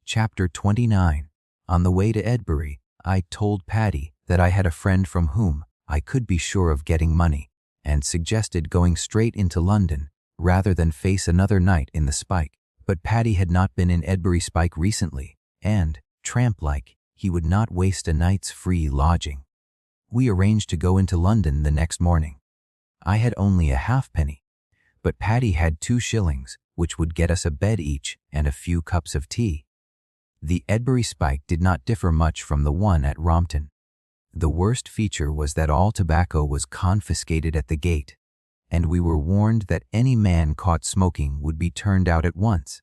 Chapter 29. On the way to Edbury, I told Patty that I had a friend from whom I could be sure of getting money, and suggested going straight into London rather than face another night in the Spike. But Patty had not been in Edbury Spike recently, and, tramp-like, he would not waste a night's free lodging. We arranged to go into London the next morning. I had only a halfpenny, but Patty had 2 shillings, which would get us a bed each and a few cups of tea. The Edbury Spike did not differ much from the one at Rompton. The worst feature was that all tobacco was confiscated at the gate, and we were warned that any man caught smoking would be turned out at once.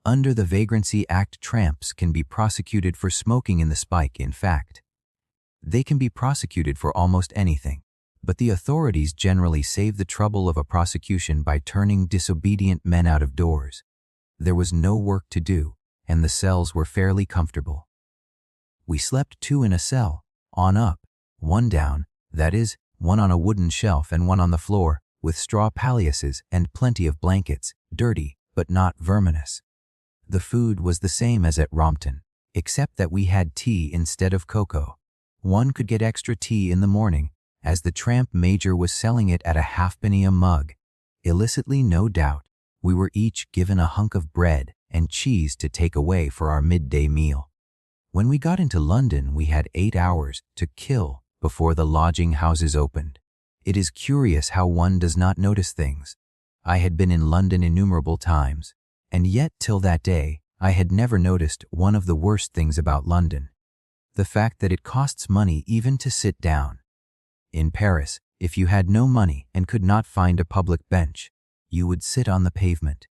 Under the Vagrancy Act, tramps can be prosecuted for smoking in the Spike. In fact, they can be prosecuted for almost anything, but the authorities generally save the trouble of a prosecution by turning disobedient men out of doors. There was no work to do, and the cells were fairly comfortable. We slept 2 in a cell, on up, 1 down, that is, 1 on a wooden shelf and 1 on the floor, with straw palliases and plenty of blankets, dirty but not verminous. The food was the same as at Rompton, except that we had tea instead of cocoa. One could get extra tea in the morning, as the tramp major was selling it at a halfpenny a mug. Illicitly, no doubt, we were each given a hunk of bread and cheese to take away for our midday meal. When we got into London, we had 8 hours to kill before the lodging houses opened. It is curious how one does not notice things. I had been in London innumerable times, and yet till that day I had never noticed one of the worst things about London: the fact that it costs money even to sit down. In Paris, if you had no money and could not find a public bench, you would sit on the pavement.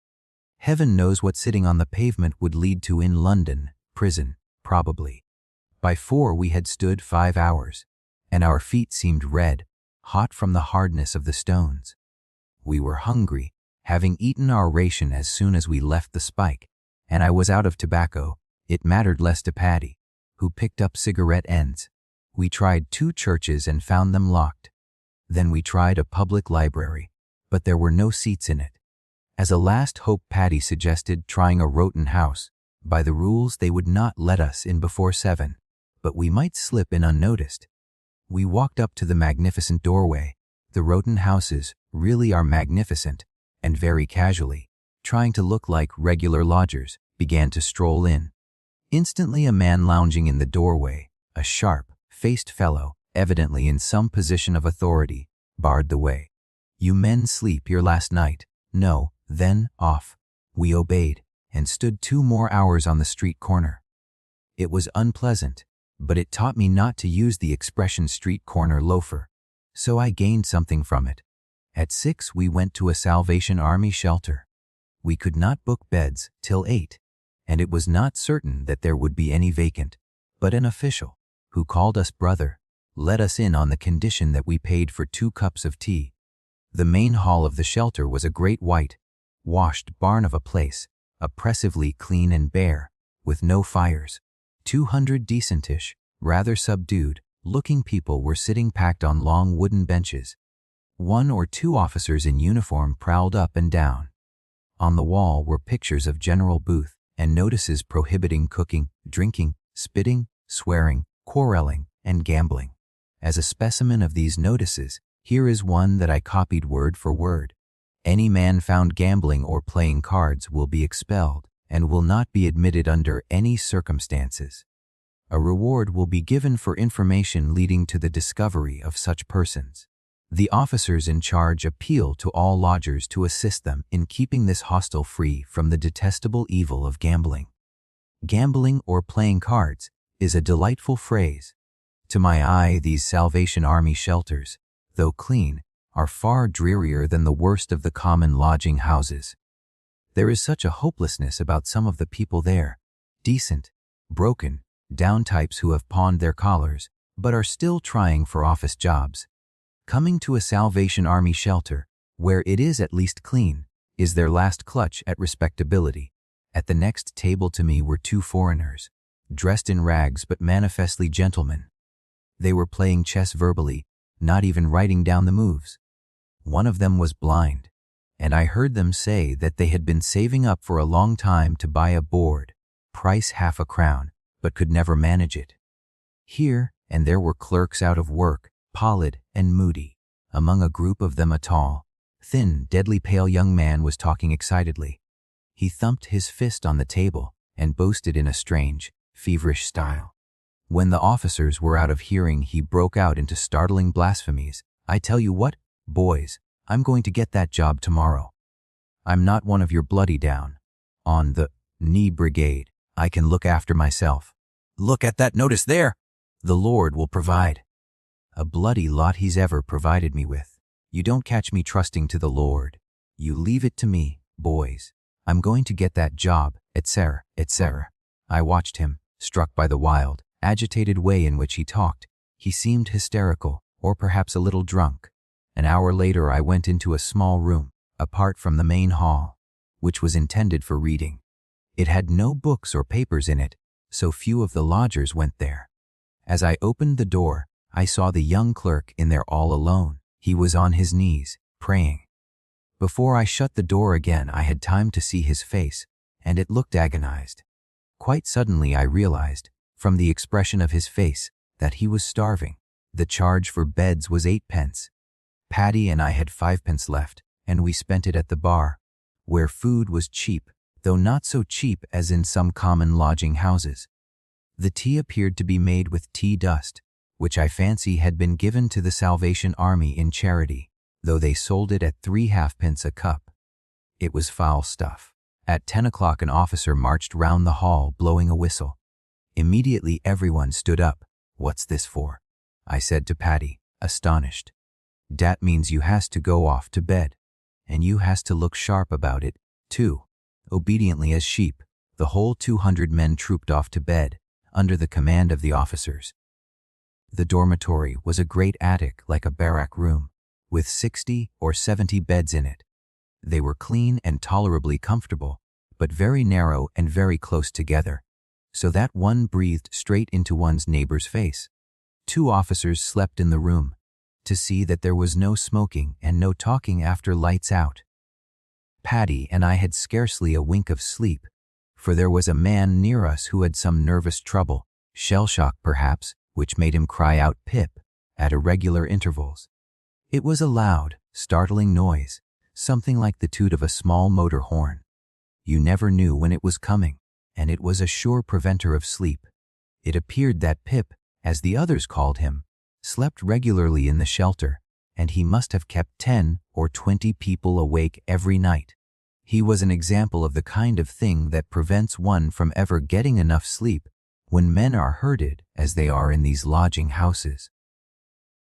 Heaven knows what sitting on the pavement would lead to in London: prison, probably. By 4 we had stood 5 hours, and our feet seemed red, hot from the hardness of the stones. We were hungry, having eaten our ration as soon as we left the Spike, and I was out of tobacco. It mattered less to Patty, who picked up cigarette ends. We tried 2 churches and found them locked. Then we tried a public library, but there were no seats in it. As a last hope, Patty suggested trying a Rotten house. By the rules, they would not let us in before 7, but we might slip in unnoticed. We walked up to the magnificent doorway. The Rotten houses really are magnificent, and very casually, trying to look like regular lodgers, began to stroll in. Instantly a man lounging in the doorway, a sharp-faced fellow, evidently in some position of authority, barred the way. "You men sleep here last night?" "No." "Then, off." We obeyed, and stood 2 more hours on the street corner. It was unpleasant, but it taught me not to use the expression street corner loafer, so I gained something from it. At 6 we went to a Salvation Army shelter. We could not book beds till 8, and it was not certain that there would be any vacant, but an official, who called us brother, let us in on the condition that we paid for 2 cups of tea. The main hall of the shelter was a great white-washed barn of a place, oppressively clean and bare, with no fires. 200 decentish, rather subdued-looking people were sitting packed on long wooden benches. 1 or 2 officers in uniform prowled up and down. On the wall were pictures of General Booth and notices prohibiting cooking, drinking, spitting, swearing, quarreling, and gambling. As a specimen of these notices, here is one that I copied word for word. Any man found gambling or playing cards will be expelled and will not be admitted under any circumstances. A reward will be given for information leading to the discovery of such persons. The officers in charge appeal to all lodgers to assist them in keeping this hostel free from the detestable evil of gambling. Gambling or playing cards is a delightful phrase. To my eye, these Salvation Army shelters, though clean, are far drearier than the worst of the common lodging houses. There is such a hopelessness about some of the people there, decent, broken, down types who have pawned their collars, but are still trying for office jobs. Coming to a Salvation Army shelter, where it is at least clean, is their last clutch at respectability. At the next table to me were 2 foreigners, dressed in rags but manifestly gentlemen. They were playing chess verbally, not even writing down the moves. One of them was blind, and I heard them say that they had been saving up for a long time to buy a board, price half a crown, but could never manage it. Here and there were clerks out of work, pallid and moody. Among a group of them a tall, thin, deadly pale young man was talking excitedly. He thumped his fist on the table and boasted in a strange, feverish style. When the officers were out of hearing, he broke out into startling blasphemies. "I tell you what, boys, I'm going to get that job tomorrow. I'm not one of your bloody down on the knee brigade. I can look after myself. Look at that notice there. The Lord will provide. A bloody lot he's ever provided me with. You don't catch me trusting to the Lord. You leave it to me, boys. I'm going to get that job, etc., etc." I watched him, struck by the wild, agitated way in which he talked. He seemed hysterical, or perhaps a little drunk. An hour later I went into a small room, apart from the main hall, which was intended for reading. It had no books or papers in it, so few of the lodgers went there. As I opened the door, I saw the young clerk in there all alone. He was on his knees, praying. Before I shut the door again, I had time to see his face, and it looked agonized. Quite suddenly I realized, from the expression of his face, that he was starving. The charge for beds was 8 pence. Paddy and I had 5 pence left, and we spent it at the bar, where food was cheap, though not so cheap as in some common lodging houses. The tea appeared to be made with tea dust, which I fancy had been given to the Salvation Army in charity, though they sold it at 3 halfpence a cup. It was foul stuff. At 10 o'clock an officer marched round the hall blowing a whistle. Immediately everyone stood up. "What's this for?" I said to Paddy, astonished. "Dat means you has to go off to bed, and you has to look sharp about it, too." Obediently as sheep, the whole 200 men trooped off to bed, under the command of the officers. The dormitory was a great attic like a barrack room, with 60 or 70 beds in it. They were clean and tolerably comfortable, but very narrow and very close together, so that one breathed straight into one's neighbor's face. 2 officers slept in the room, to see that there was no smoking and no talking after lights out. Paddy and I had scarcely a wink of sleep, for there was a man near us who had some nervous trouble, shell shock perhaps, which made him cry out "Pip" at irregular intervals. It was a loud, startling noise, something like the toot of a small motor horn. You never knew when it was coming, and it was a sure preventer of sleep. It appeared that Pip, as the others called him, slept regularly in the shelter, and he must have kept 10 or 20 people awake every night. He was an example of the kind of thing that prevents one from ever getting enough sleep when men are herded as they are in these lodging houses.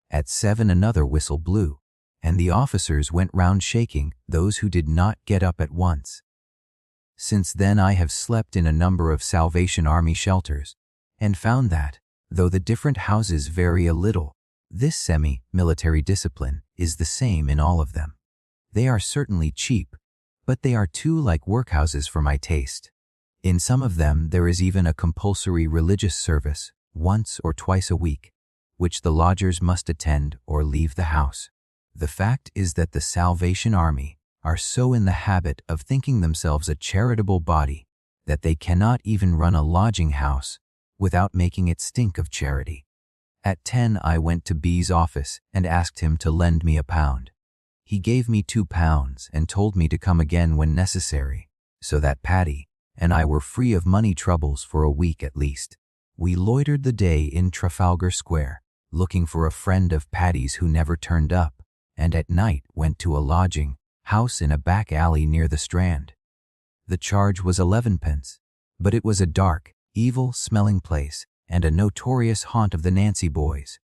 At 7 another whistle blew, and the officers went round shaking those who did not get up at once. Since then I have slept in a number of Salvation Army shelters, and found that, though the different houses vary a little, this semi-military discipline is the same in all of them. They are certainly cheap, but they are too like workhouses for my taste. In some of them there is even a compulsory religious service, once or twice a week, which the lodgers must attend or leave the house. The fact is that the Salvation Army are so in the habit of thinking themselves a charitable body that they cannot even run a lodging house without making it stink of charity. At 10 I went to B's office and asked him to lend me £1. He gave me £2 and told me to come again when necessary, so that Paddy and I were free of money troubles for a week at least. We loitered the day in Trafalgar Square, looking for a friend of Paddy's who never turned up, and at night went to a lodging house in a back alley near the Strand. The charge was 11 pence, but it was a dark, evil-smelling place and a notorious haunt of the Nancy boys.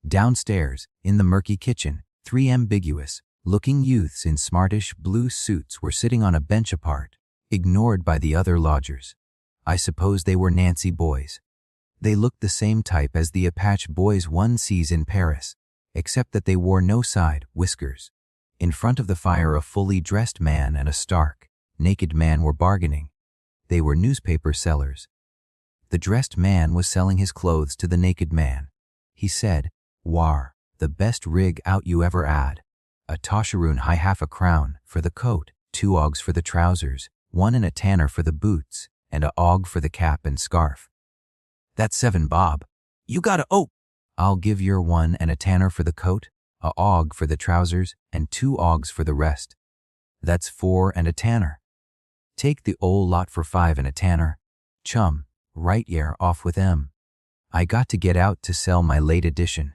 Downstairs, in the murky kitchen, 3 ambiguous-looking youths in smartish blue suits were sitting on a bench apart, ignored by the other lodgers. I suppose they were Nancy boys. They looked the same type as the Apache boys one sees in Paris, except that they wore no side whiskers. In front of the fire a fully dressed man and a stark, naked man were bargaining. They were newspaper sellers. The dressed man was selling his clothes to the naked man. He said, "War, the best rig out you ever 'ad. A tosharoon high half a crown for the coat, 2 ogs for the trousers, 1 and a tanner for the boots, and a og for the cap and scarf. That's 7 bob. You got I'll give your 1 and a tanner for the coat, a og for the trousers, and 2 ogs for the rest. That's 4 and a tanner. Take the 'ole lot for 5 and a tanner. Chum, right yer off with 'em. I got to get out to sell my late edition.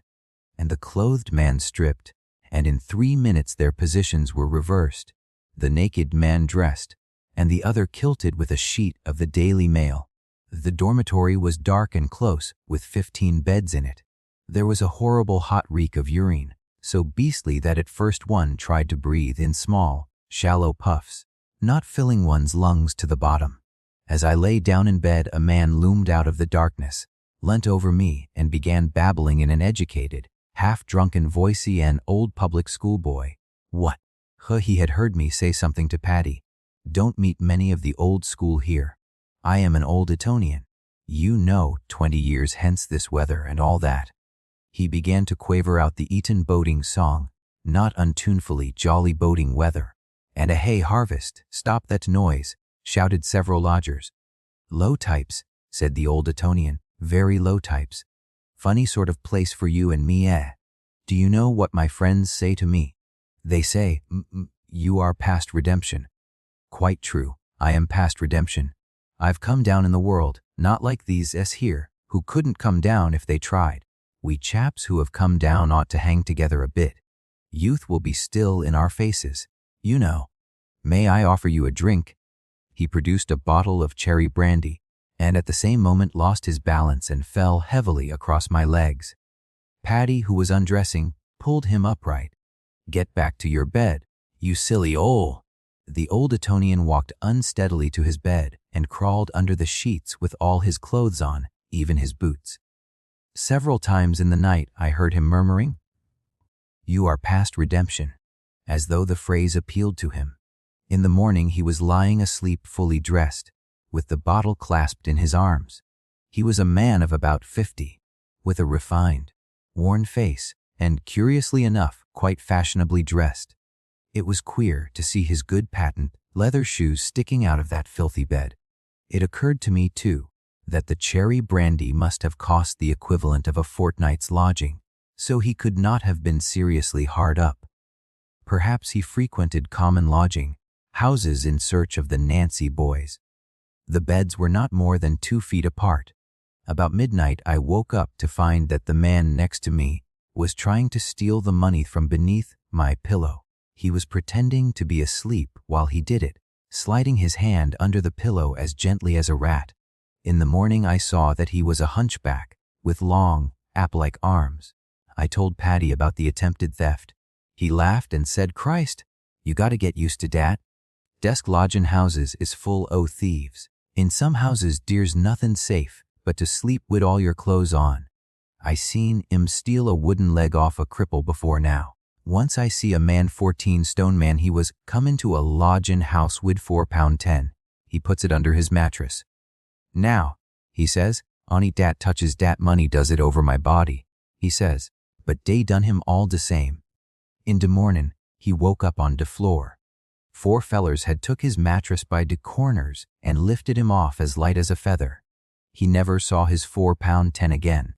And the clothed man stripped, and in 3 minutes their positions were reversed, the naked man dressed, and the other kilted with a sheet of the Daily Mail. The dormitory was dark and close, with 15 beds in it. There was a horrible hot reek of urine, so beastly that at first one tried to breathe in small, shallow puffs, not filling one's lungs to the bottom. As I lay down in bed, a man loomed out of the darkness, leant over me, and began babbling in an educated, half-drunken voicey an old public school boy. What? He had heard me say something to Paddy. Don't meet many of the old school here. I am an old Etonian. 20 years hence this weather and all that. He began to quaver out the Eton boating song, not untunefully jolly boating weather. And a hay harvest, stop that noise, shouted several lodgers. Low types, said the old Etonian, very low types. Funny sort of place for you and me, eh? Do you know what my friends say to me? They say, you are past redemption. Quite true, I am past redemption. I've come down in the world, not like these here, who couldn't come down if they tried. We chaps who have come down ought to hang together a bit. Youth will be still in our faces, you know. May I offer you a drink? He produced a bottle of cherry brandy, and at the same moment lost his balance and fell heavily across my legs. Paddy, who was undressing, pulled him upright. Get back to your bed, you silly ole. The old Etonian walked unsteadily to his bed and crawled under the sheets with all his clothes on, even his boots. Several times in the night I heard him murmuring, "You are past redemption," as though the phrase appealed to him. In the morning he was lying asleep fully dressed, with the bottle clasped in his arms. He was a man of about 50, with a refined, worn face, and curiously enough, quite fashionably dressed. It was queer to see his good patent leather shoes sticking out of that filthy bed. It occurred to me, too, that the cherry brandy must have cost the equivalent of a fortnight's lodging, so he could not have been seriously hard up. Perhaps he frequented common lodging houses in search of the Nancy boys. The beds were not more than 2 feet apart. About midnight I woke up to find that the man next to me was trying to steal the money from beneath my pillow. He was pretending to be asleep while he did it, sliding his hand under the pillow as gently as a rat. In the morning I saw that he was a hunchback, with long, ape-like arms. I told Paddy about the attempted theft. He laughed and said, "Christ, you gotta get used to dat. Desk lodgin' houses is full o' thieves. In some houses dere's nothin' safe but to sleep wid all your clothes on. I seen 'im steal a wooden leg off a cripple before now. Once I see a man 14 stone man, he was come into a lodgin' house wid £4.10. He puts it under his mattress. Now, he says, onny dat touches dat money does it over my body, he says, but dey done him all de same. In de mornin', he woke up on de floor. 4 fellers had took his mattress by de corners and lifted him off as light as a feather. He never saw his £4.10 again.